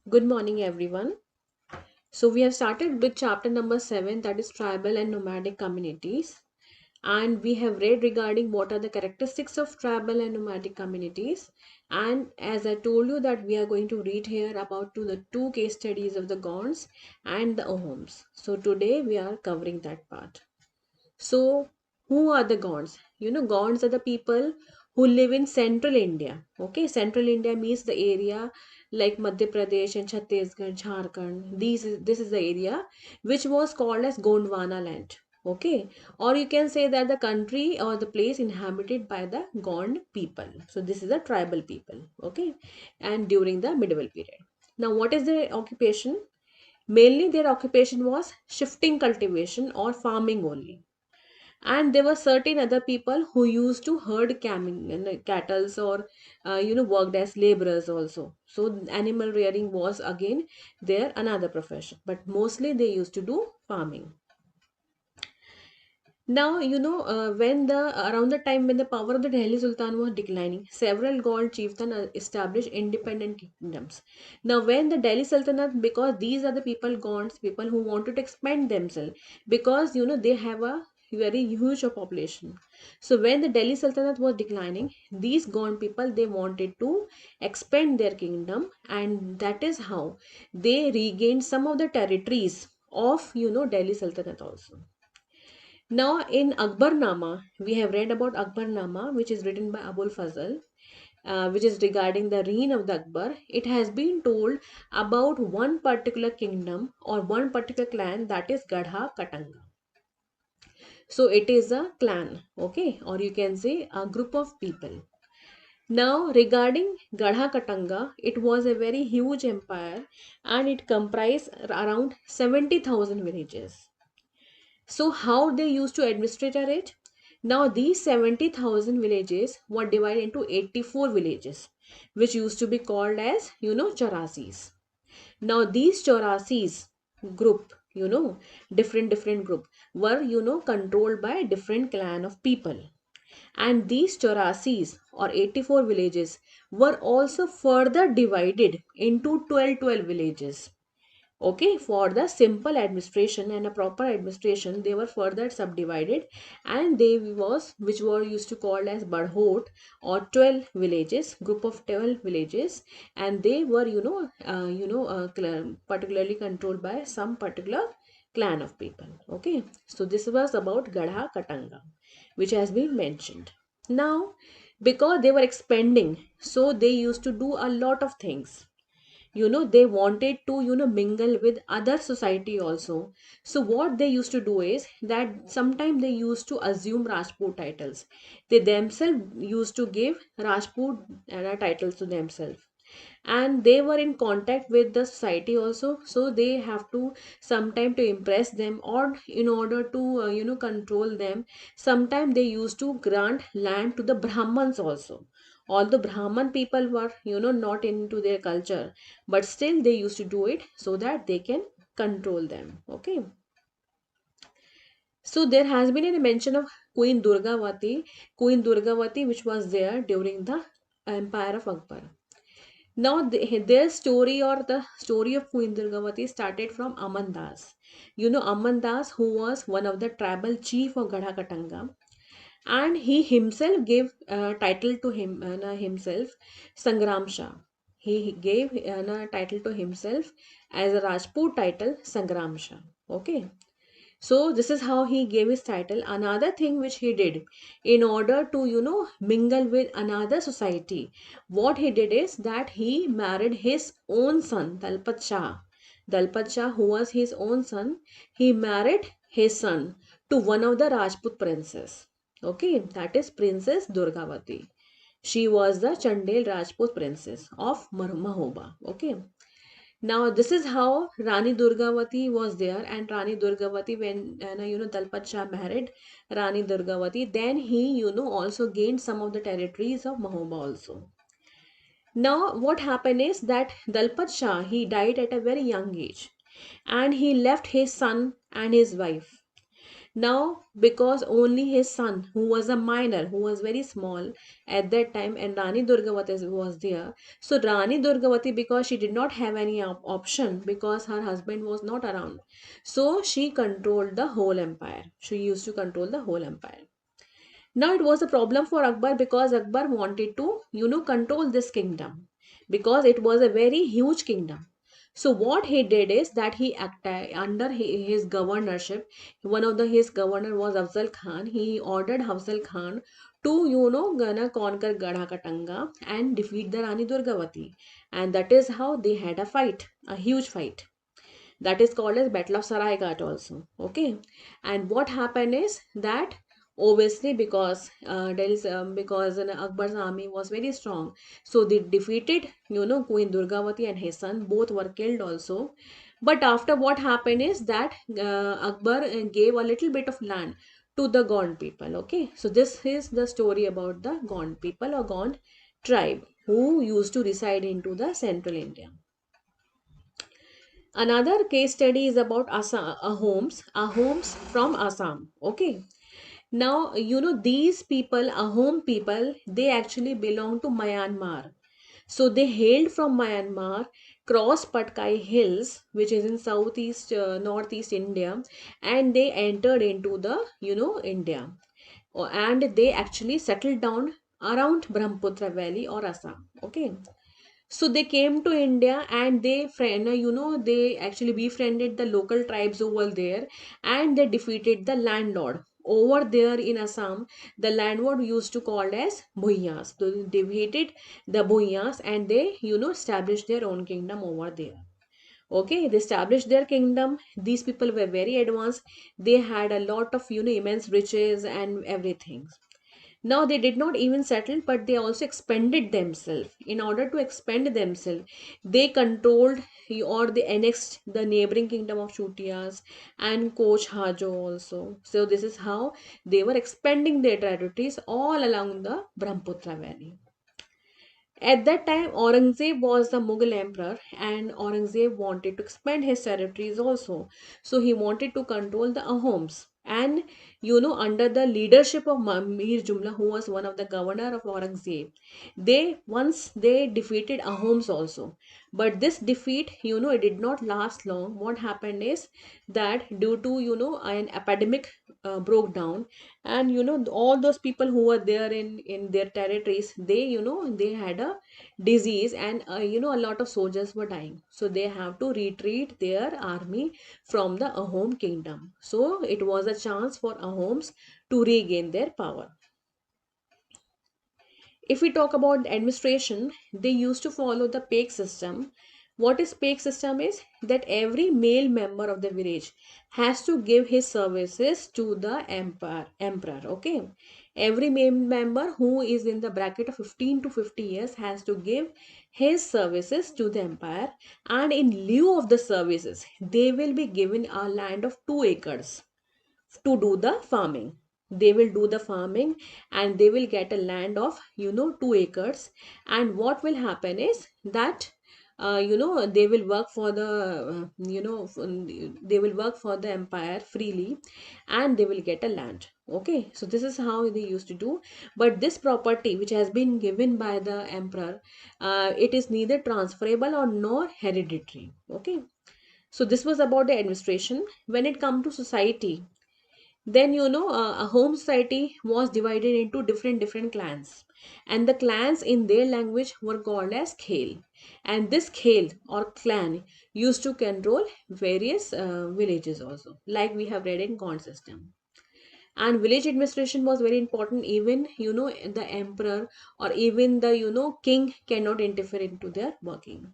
Good morning, everyone. So, we have started with chapter number 7, that is tribal and nomadic communities. And we have read regarding what are the characteristics of tribal and nomadic communities. And as I told you, that we are going to read here about the two case studies of the Gonds and the Oghams. So, today we are covering that part. So, who are the Gonds? Gonds are the people who live in central India. Okay, central India means the area like Madhya Pradesh and Chhattisgarh, Jharkhand. This is the area which was called as Gondwana land. Okay, or you can say that the country or the place inhabited by the Gond people. So, this is the tribal people. Okay, and during the medieval period. Now, what is their occupation? Mainly, their occupation was shifting cultivation or farming only, and there were certain other people who used to herd cattle or worked as laborers also. So animal rearing was again their another profession, but mostly they used to do farming. Now, when the around the time when the power of the Delhi Sultan was declining, several Gond chieftains established independent kingdoms. Now, when the Delhi Sultanate, because these are the people, Gonds, people who wanted to expand themselves, because they have a very huge population. So, when the Delhi Sultanate was declining, these Gond people they wanted to expand their kingdom, and that is how they regained some of the territories of Delhi Sultanate also. Now, in Akbarnama, we have read about Akbarnama, which is written by Abul Fazl, which is regarding the reign of the Akbar. It has been told about one particular kingdom or one particular clan, that is Gadha Katanga. So, it is a clan, okay, or you can say a group of people. Now, regarding Gadha Katanga, it was a very huge empire and it comprised around 70,000 villages. So, how they used to administrate it? Now, these 70,000 villages were divided into 84 villages, which used to be called as, Chaurasis. Now, these Chaurasis group, different group, were, controlled by different clan of people. And these Chaurasis or 84 villages were also further divided into 12 villages. Okay, for the simple administration and a proper administration, they were further subdivided, and they was which were used to called as Badhot or 12 villages, group of 12 villages, and they were particularly controlled by some particular clan of people. Okay, so this was about Gadha Katanga, which has been mentioned. Now, because they were expanding, so they used to do a lot of things. They wanted to mingle with other society also. So what they used to do is that sometimes they used to assume Rajput titles. They themselves used to give Rajput titles to themselves, and they were in contact with the society also, so they have to sometime to impress them or in order to control them. Sometimes they used to grant land to the Brahmans also. Although Brahman people were not into their culture, but still they used to do it so that they can control them. Okay, so there has been a mention of Queen Durgavati, which was there during the empire of Akbar. Now, their story or the story of Queen Durgavati started from Amandas. Amandas, who was one of the tribal chief of Gadha Katanga, and he himself gave title to himself Sangram Shah. He gave title to himself as a Rajput title Sangram Shah. Okay, so this is how he gave his title. Another thing which he did in order to mingle with another society, what he did is that he married his own son Dalpat Shah. Dalpat Shah, who was his own son, he married his son to one of the Rajput princes. Okay, that is Princess Durgavati. She was the Chandel Rajput princess of Mahoba. Okay, now this is how Rani Durgavati was there, and Rani Durgavati, when Dalpat Shah married Rani Durgavati, then he also gained some of the territories of Mahoba also. Now what happened is that Dalpat Shah, he died at a very young age, and he left his son and his wife. Now, because only his son, who was a minor, who was very small at that time, and Rani Durgavati was there. So Rani Durgavati, because she did not have any option, because her husband was not around, so she controlled the whole empire. She used to control the whole empire. Now it was a problem for Akbar, because Akbar wanted to, control this kingdom, because it was a very huge kingdom. So what he did is that he acted under his governorship. One of his governor was Afzal Khan. He ordered Afzal Khan to, gonna conquer Gadha and defeat the Rani Durgavati. And that is how they had a fight, a huge fight. That is called as Battle of Saraighat also. Okay, and what happened is that, obviously, because because Akbar's army was very strong, so they defeated, Queen Durgavati and his son. Both were killed also. But after, what happened is that Akbar gave a little bit of land to the Gond people. Okay, so this is the story about the Gond people or Gond tribe who used to reside into the central India. Another case study is about Assam, Ahoms from Assam. Okay. Now, these people, Ahom people, they actually belong to Myanmar. So they hailed from Myanmar, crossed Patkai Hills, which is in southeast, northeast India, and they entered into the, India. And they actually settled down around Brahmaputra Valley or Assam. Okay. So they came to India, and they actually befriended the local tribes over there, and they defeated the landlord. Over there in Assam, the landlord used to called as Bhuiyas. So they defeated the Bhuiyas, and they, established their own kingdom over there. Okay, they established their kingdom. These people were very advanced. They had a lot of, immense riches and everything. Now they did not even settle, but they also expanded themselves. In order to expand themselves, they controlled or they annexed the neighboring kingdom of Shutias and Koch Hajo also. So this is how they were expanding their territories all along the Brahmaputra Valley. At that time, Aurangzeb was the Mughal emperor, and Aurangzeb wanted to expand his territories also. So he wanted to control the Ahoms. And under the leadership of Mir Jumla, who was one of the governor of Aurangzeb, they defeated Ahoms also. But this defeat, it did not last long. What happened is that due to an epidemic broke down, and all those people who were there in their territories, they they had a disease, and a lot of soldiers were dying, so they have to retreat their army from the Ahom kingdom. So it was a chance for Ahoms to regain their power. If we talk about the administration, they used to follow the pake system. What is pake system is that every male member of the village has to give his services to the emperor. Okay, every male member who is in the bracket of 15 to 50 years has to give his services to the empire, and in lieu of the services, they will be given a land of 2 acres to do the farming. They will do the farming, and they will get a land of 2 acres. And what will happen is that they will work for the they will work for the empire freely, and they will get a land. Okay, so this is how they used to do. But this property which has been given by the emperor, it is neither transferable or nor hereditary. Okay, so this was about the administration. When it comes to society, then a home society was divided into different clans, and the clans in their language were called as khel. And this khel or clan used to control various villages also, like we have read in Gaunt system. And village administration was very important. Even the emperor or even the king cannot interfere into their working.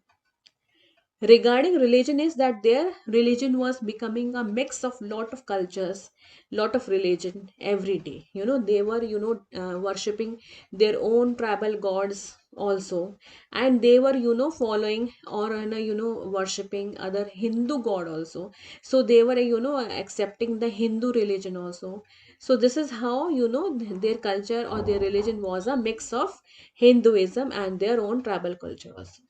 Regarding religion is that their religion was becoming a mix of lot of cultures, lot of religion every day. They were worshipping their own tribal gods also, and they were following or worshipping other Hindu god also. So they were accepting the Hindu religion also. So this is how their culture or their religion was a mix of Hinduism and their own tribal culture also.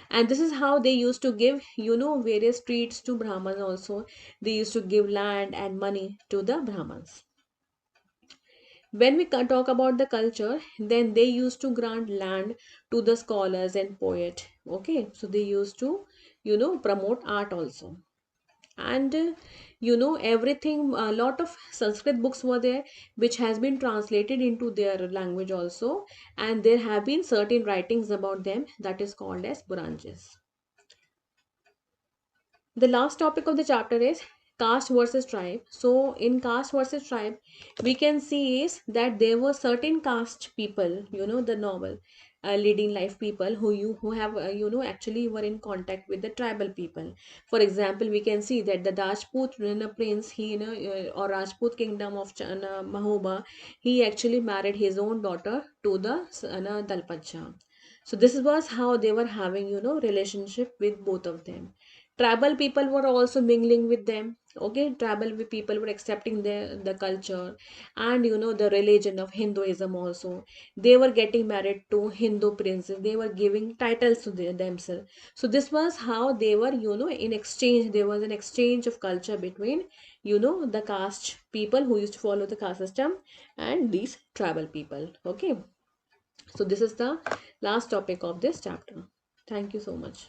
And this is how they used to give, various treats to Brahmans also. They used to give land and money to the Brahmans. When we talk about the culture, then they used to grant land to the scholars and poet. Okay, so they used to, promote art also. And everything, a lot of Sanskrit books were there which has been translated into their language also, and there have been certain writings about them that is called as Puranjas. The last topic of the chapter is caste versus tribe. So in caste versus tribe, we can see is that there were certain caste people, the normal leading life people who have actually were in contact with the tribal people. For example, we can see that the Rajput prince, he or Rajput kingdom of Mahoba, he actually married his own daughter to the Dalpacha. So this was how they were having relationship with both of them. Tribal people were also mingling with them. Okay, people were accepting the culture and the religion of Hinduism also. They were getting married to Hindu princes. They were giving titles to themselves. So this was how they were, in exchange. There was an exchange of culture between the caste people who used to follow the caste system and these tribal people. Okay, so this is the last topic of this chapter. Thank you so much.